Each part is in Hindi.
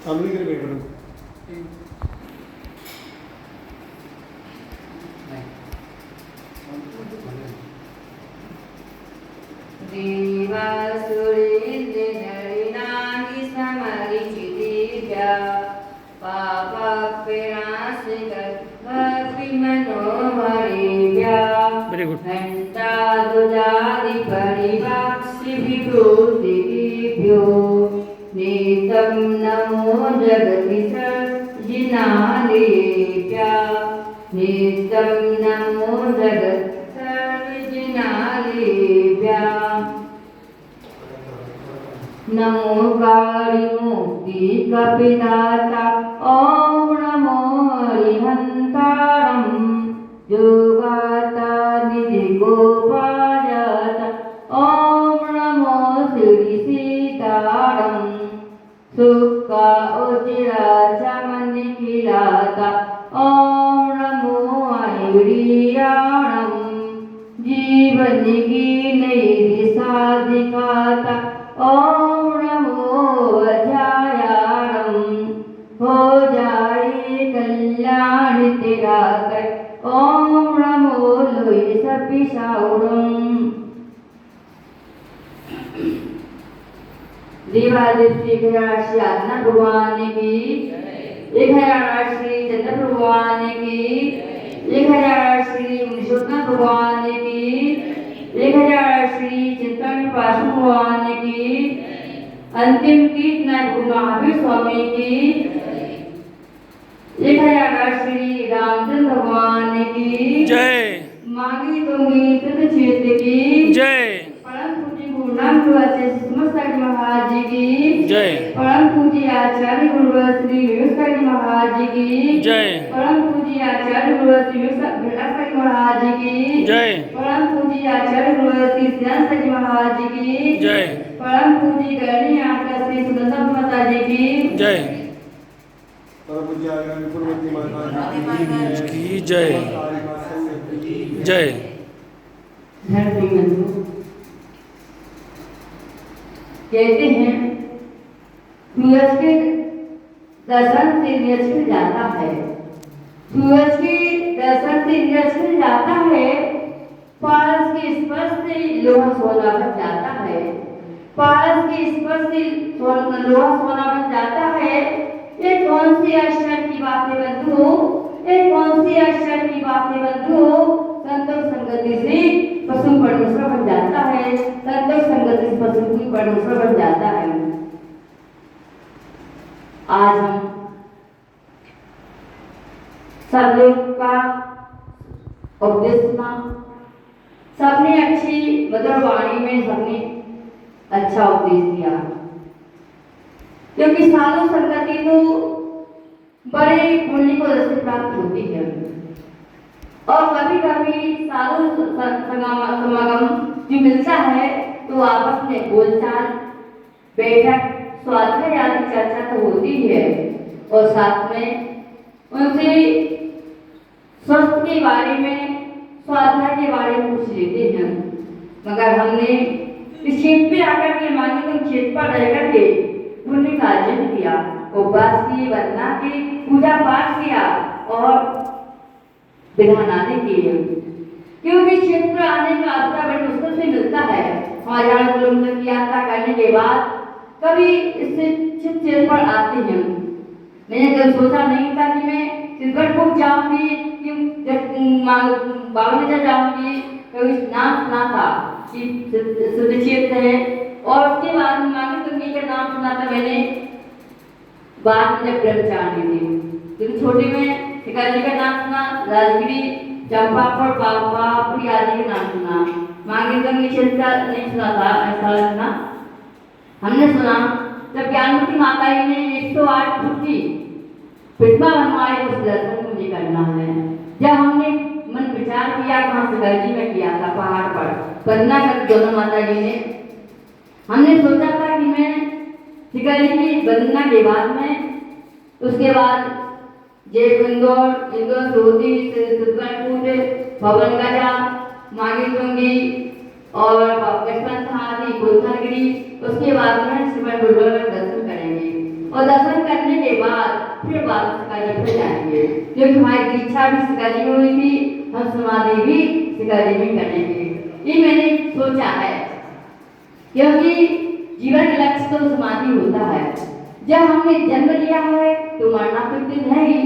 सामने के वेरी गुड। नितं नमो जगति सर्वजिनालेभ्यः नितं नमो जगति सर्वजिनालेभ्यः नमो कालीमुक्ति कपिदाता ॐ नमो हरिहन्तारं योगाता निधिगोपालता ॐ नमो श्री सीतारं सुखा उचिरा चमनिखिलाता ॐ नमो ऐश्वर्याणं जीवन की नई दिशा दिखाता ॐ नमो अजायाणं हो जाए कल्याण तेरा कर ॐ नमो लोई सपिशाउरं देवादित्य श्री आत्मा भगवान की 1000 श्री चंद्र भगवान की 1000 श्री मुनिषोत्तम भगवान की 1000 श्री चिंतन पाशु भगवान की अंतिम कीर्तन महावीर स्वामी की 1000 श्री रामचंद्र भगवान की जय। मांगी दूंगी कृत क्षेत्र की जय। परम पूज्य गुरुनाम आचार्य सुमस्ताजी महाराज जी की जय। परम पूज्य आचार्य गुरु श्री विवेकानंद महाराज जी की जय। परम पूज्य आचार्य गुरु श्री विवेकानंद महाराज जी की जय। परम पूज्य आचार्य गुरु श्री श्याम जी महाराज जी की जय। परम पूज्य गणनी आका श्री सुनंदा माता जी की जय। परम पूज्य आज्ञा पूर्वती माता की जय। जय। धरती बंधु कहते हैं सूरज के दर्शन से इंद्रिय छिड़ जाता है। सूरज के दर्शन से इंद्रिय छिड़ जाता है। पारस के स्पर्श से लोहा सोना बन जाता है। पारस के स्पर्श से लोहा सोना बन जाता है। ये कौन सी आश्चर्य की बात है बंधु? ये कौन सी आश्चर्य की बात है बंधु? संतों संगति से पशु परमेश्वर बन जाता है। संतों संगति से पशु की परमेश्वर बन जाता है। आज हम सब लोग का उपदेश सुना, सबने अच्छी मधुर वाणी में सबने अच्छा उपदेश दिया, क्योंकि साधु संगति तो बड़े पुण्य को रस प्राप्त होती है। और कभी कभी साधु समागम जो मिलता है तो आपस में बोलचाल, बैठक, स्वाध्याय आदि चर्चा तो होती है और साथ में उनसे स्वास्थ्य के बारे में, स्वाध्याय के बारे में पूछ लेते हैं। मगर हमने इस क्षेत्र पे आकर के मांगे तो क्षेत्र पर रह करके पुण्य का अर्जन किया, उपवास किए, वंदना की, पूजा पाठ किया और विधान आदि किए। क्योंकि क्षेत्र आने का अवसर बड़ी मुश्किल से मिलता है। 1000 किलोमीटर की यात्रा करने के बाद कभी इससे क्षेत्र पर आते हैं। मैंने जब सोचा नहीं था कि मैं चित्रकूट जाऊंगी, कि बावलीजा जाऊंगी, कभी नाम सुना था कि क्षेत्र है। और उसके बाद मांगे तुंगी का नाम सुना था मैंने बाद में जब ब्रह्मचारी थी। क्योंकि छोटे में शिकारी का नाम सुना, राजगिरी, चंपापुर, बापुरी आदि का नाम सुना। मांगे तुंगी क्षेत्र नहीं सुना था, ऐसा सुना हमने सुना जब ज्ञानमती माता जी ने 108 फुट की प्रतिमा बनवाई, उस दर्शन मुझे करना है। जब हमने मन विचार किया, कहाँ शिकारी में किया था, पहाड़ पर वंदना कर दोनों माता जी ने, हमने सोचा था कि मैं शिकारी की वंदना के बाद में उसके बाद जय इंदौर, इंदौर सोती, चित्रकूट, पवन गजा, मांगी तुंगी, और लक्ष्मण समाधि गोवर्धनगिरी, उसके बाद में श्रीमद गुरुद्वारा में दर्शन करेंगे और दर्शन करने के बाद फिर वापस शिकाजी पे जाएंगे, क्योंकि हमारी इच्छा भी शिकाजी में हुई थी, हम समाधि भी शिकाजी में करेंगे। ये मैंने सोचा है, क्योंकि जीवन का लक्ष्य तो समाधि होता है। जब हमने जन्म लिया है तो मरना तो दिन है ही,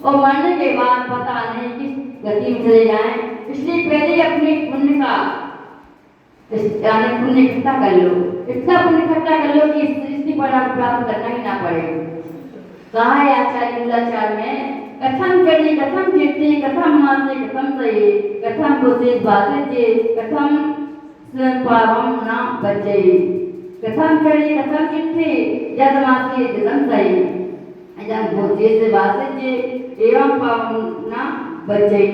और मरने के बाद पता नहीं किस गति में चले जाएं, इसलिए पहले अपने पुण्य का पुण्य इकट्ठा कर लो, इतना पुण्य इकट्ठा कर लो कि सृष्टि पर आप प्राप्त करना ही ना पड़े। कहा है आचार्य मूलाचार में, कथम चढ़ी कथम कीर्ति कथम मासे कथम सये कथम बोसे बासे कथम पावम ना बचे, कथम चढ़ी कथम कीर्ति जद मासे जदम सये जद बोसे से बासे एवं पावम ना बचे।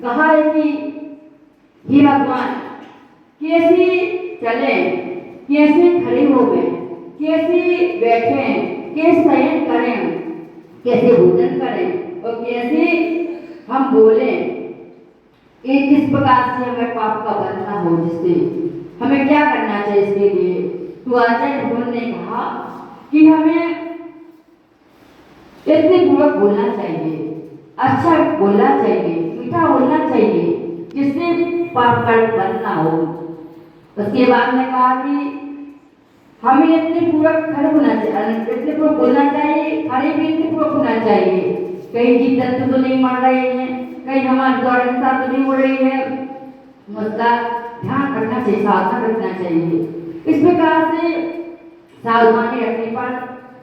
कहा है कि हे भगवान कैसे चले, कैसे खड़े हो गए, कैसे बैठे, कैसे शयन करें, कैसे भोजन करें और कैसे हम बोले, एक किस प्रकार से हमें पाप का बंधना हो, जिससे हमें क्या करना चाहिए इसके लिए। तो आचार्य भगवान ने कहा कि हमें इतने पूर्वक बोलना चाहिए, अच्छा बोलना चाहिए, मीठा बोलना चाहिए, जिससे पाप का बंधना हो। उसके बाद में कहा कि हमें इतने पूर्वक खड़े होना चाहिए, इतने पूर्वक बोलना चाहिए, खड़े भी इतने पूर्वक होना चाहिए, कहीं जीव जंतु तो नहीं मर रहे हैं, कहीं हमारी द्वारता तो नहीं हो रही है, उसका ध्यान रखना चाहिए, सावधान रखना चाहिए। इस प्रकार से सावधानी रखने पर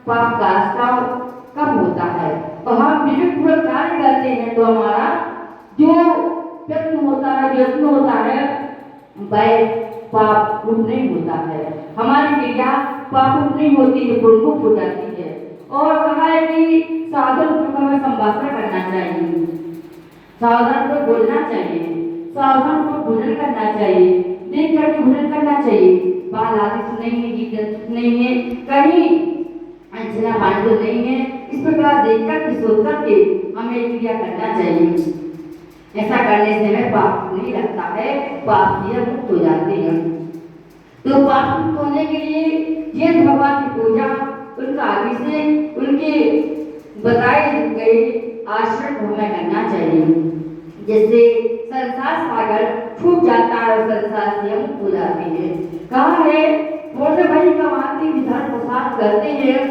पाप का आस्ताव कम होता है और हम विवेक पूर्वक कार्य करते हैं तो हमारा जो प्रयत्न होता है, यत्न होता है, वह पाप रूप नहीं होता है, हमारी क्रिया पाप रूप नहीं होती है, गुणमुक्त हो जाती है। और कहा है कि साधन को हमें संभाषण करना चाहिए, सावधान को बोलना चाहिए, सावधान को भोजन करना चाहिए, देख करके भोजन करना चाहिए, बाल आदि नहीं है, जीव जंतु नहीं है, कहीं अंजना पांडु नहीं है, इस प्रकार देखकर के सोच करके हमें क्रिया करना चाहिए। ऐसा करने से हमें पाप नहीं लगता है, पाप से मुक्त हो जाते हैं। तो पाप मुक्त होने के लिए जिस भगवान की पूजा उनका आगे से उनके बताए गए आश्रम को हमें करना चाहिए, जिससे संसार सागर छूट जाता है और संसार से मुक्त हो जाते हैं। कहा है बोलने भाई कमाती जिधर प्रसाद करते हैं,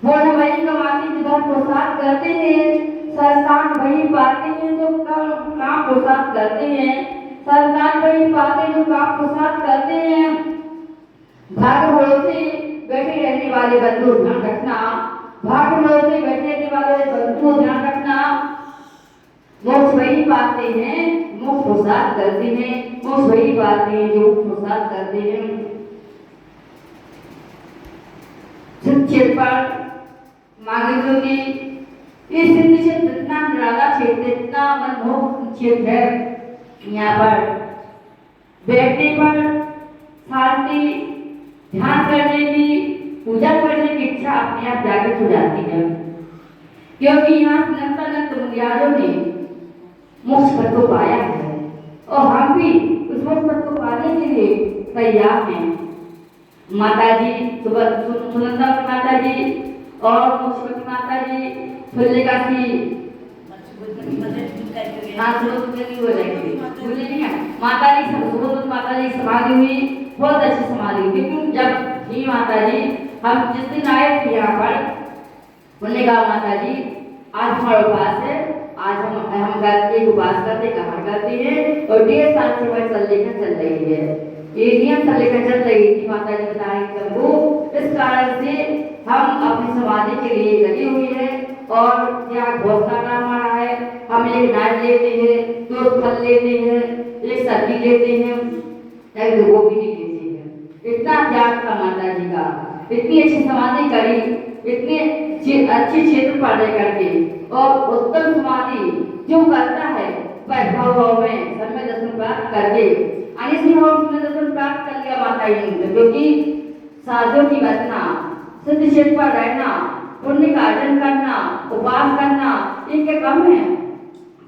बोलने भाई कमाती जिधर प्रसाद करते हैं, संतान वही पाते हैं जो काम प्रसाद करते हैं, संतान वही पाते जो काम प्रसाद करते हैं। भाग भरोसे बैठे रहने वाले बंधु ध्यान रखना, भाग भरोसे बैठे रहने वाले बंधु ध्यान रखना, मोक्ष वही पाते हैं मोक्ष प्रसाद करते हैं, मोक्ष वही पाते हैं जो प्रसाद करते हैं। संक्षेप पर मांगे जो कि इस क्षेत्र इतना निराला क्षेत्र, इतना मनमोहक क्षेत्र है, यहाँ पर बैठने पर शांति, ध्यान करने की, पूजा करने की इच्छा अपने आप जागृत हो जाती है, क्योंकि यहाँ अनंत मुनियारों ने मोक्ष पद को पाया है और हम भी उस मोक्ष पद को पाने के लिए तैयार हैं। माता जी सुनंदा माता जी और मोक्षवती माता जी फुल्लेकासी माता जी माता जी समाधि हुई, बहुत अच्छी समाधि हुई, क्योंकि जब ही माता जी हम जिस दिन आए थे यहाँ पर, उन्होंने कहा माता जी आज हमारा उपवास है, आज हम घर के उपवास करते कहाँ करते हैं और 1.5 साल से वह चल रही है, ये नियम से लेकर चल रही थी। माता जी बता रही थी हमको, इस कारण से हम अपनी समाधि के लिए लगे हुए हैं और यहाँ घोषणा का हमारा है, हम एक नाच लेते हैं, 2 फल लेते हैं, एक सब्जी लेते हैं, एक गोभी नहीं लेते हैं। इतना त्याग था माता जी का, इतनी अच्छी समाधि करी, इतने अच्छे क्षेत्र पर रह करके, और उत्तम समाधि जो करता है वैभव में समय दर्शन प्राप्त करके दर्शन प्राप्त कर लिया माता जी ने, क्योंकि साधु की बचना, सिद्ध क्षेत्र पर रहना, पुण्य का अर्जन करना, उपवास करना, इनके कम है।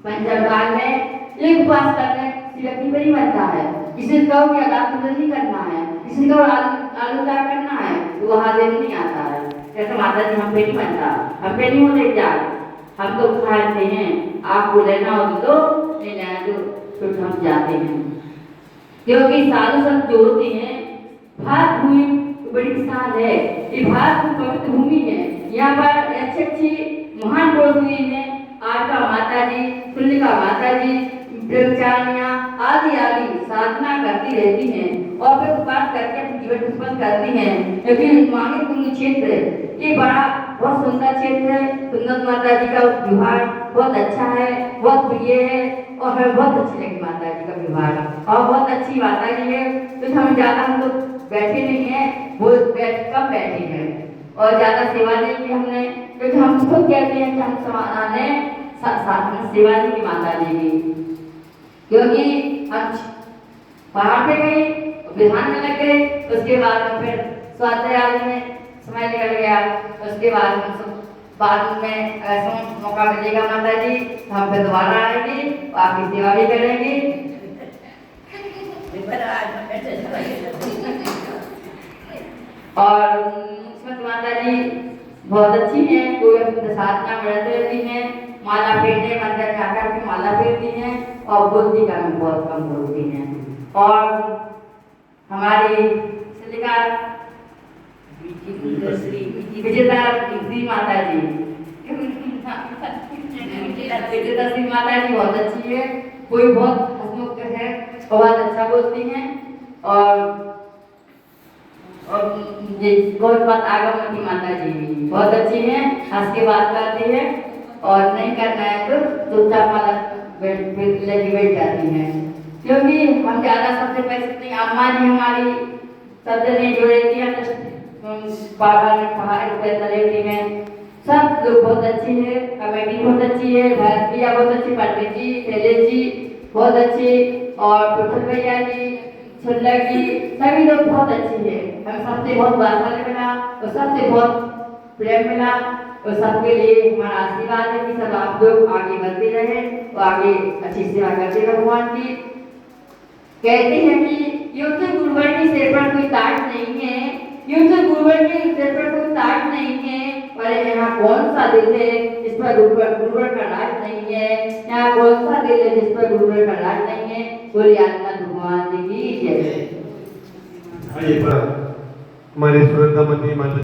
पंचम काल में एक उपवास करने से व्यक्ति नहीं बनता है, किसी को क्या दाल नहीं करना है, किसी को आलू दाल करना है, तो वहाँ देने नहीं आता है। कहते माता जी हम पे नहीं बनता, हम पे नहीं होते क्या, हम तो खाते हैं, आपको लेना हो तो नहीं लेना तो हम जाते हैं। क्योंकि साधु संत जो होते हैं, भारत भूमि बड़ी विशाल है, ये भारत की पवित्र भूमि है, यहाँ पर अच्छी अच्छी महान पुरुष हुए हैं, आरका माता जी, तुलिका माता जी, ब्रह्मचारियाँ आदि आदि साधना करती रहती हैं और फिर उपास करके अपनी जीवन उत्पन्न करती हैं। क्योंकि मांगे कुंज क्षेत्र ये बड़ा बहुत सुंदर क्षेत्र है, सुंदर माता जी का विवाह बहुत अच्छा है, बहुत प्रिय है और हमें बहुत अच्छी लगी माता जी का विवाह और बहुत अच्छी माता जी है। तो हम ज़्यादा हम लोग बैठे नहीं हैं, वो कम बैठे हैं और ज़्यादा सेवा नहीं की हमने, क्योंकि हम खुद कहते हैं कि हम समाने साथ में सेवा नहीं की माता जी की। क्योंकि हम पहाड़ पे गए, विधान में लग गए, उसके बाद में फिर स्वाध्याय में समय निकल गया, उसके बाद में ऐसा मौका मिलेगा माता जी तो हम फिर दोबारा आएंगे, आपकी सेवा भी करेंगे। और माता जी बहुत अच्छी हैं, कोई अपने साधना में रहती हैं, माला फेरने मंदिर में आकर के माला फेरती हैं और बोलती का में बहुत कम बोलती हैं। और हमारी श्रीलिका विजेता श्री माता जी, विजेता श्री माता जी बहुत अच्छी है, कोई बहुत हंसमुख है, बहुत अच्छा बोलती हैं और ये बहुत बात आगम की माता जी भी बहुत अच्छी हैं, हंस के बात करती है और नहीं करना है तो चुपचाप माला बैठ जाती हैं। क्योंकि हम ज़्यादा सबसे पैसे नहीं, अम्मा जी हमारी सबसे नहीं जो रहती हैं पहाड़ रुपये तलेटी में सब लोग बहुत अच्छी है, कमेटी बहुत अच्छी है, भरत भैया बहुत अच्छी, पंडित जी, शैलेश जी बहुत अच्छी और प्रफुल्ल भैया जी, छुल्लक जी, सभी लोग बहुत अच्छी है। हमें सबसे बहुत वात्सल्य मिला और सबसे बहुत प्रेम मिला और सबके लिए हमारा आशीर्वाद है कि सब आप लोग आगे बढ़ते रहे और आगे अच्छी सेवा करते रहे भगवान की। कहते हैं कि यूं तो गुरुवर के सिर पर कोई ताज नहीं है, यूं तो गुरुवर के सिर पर कोई ताज नहीं है, पर यहाँ कौन सा दिल है जिस पर गुरुवर का राज नहीं है, यहाँ कौन सा दिल है जिस पर गुरुवर का राज नहीं है। बोलिए आत्मा भगवान की जय। आइए हमारे सुरंगा मंदिर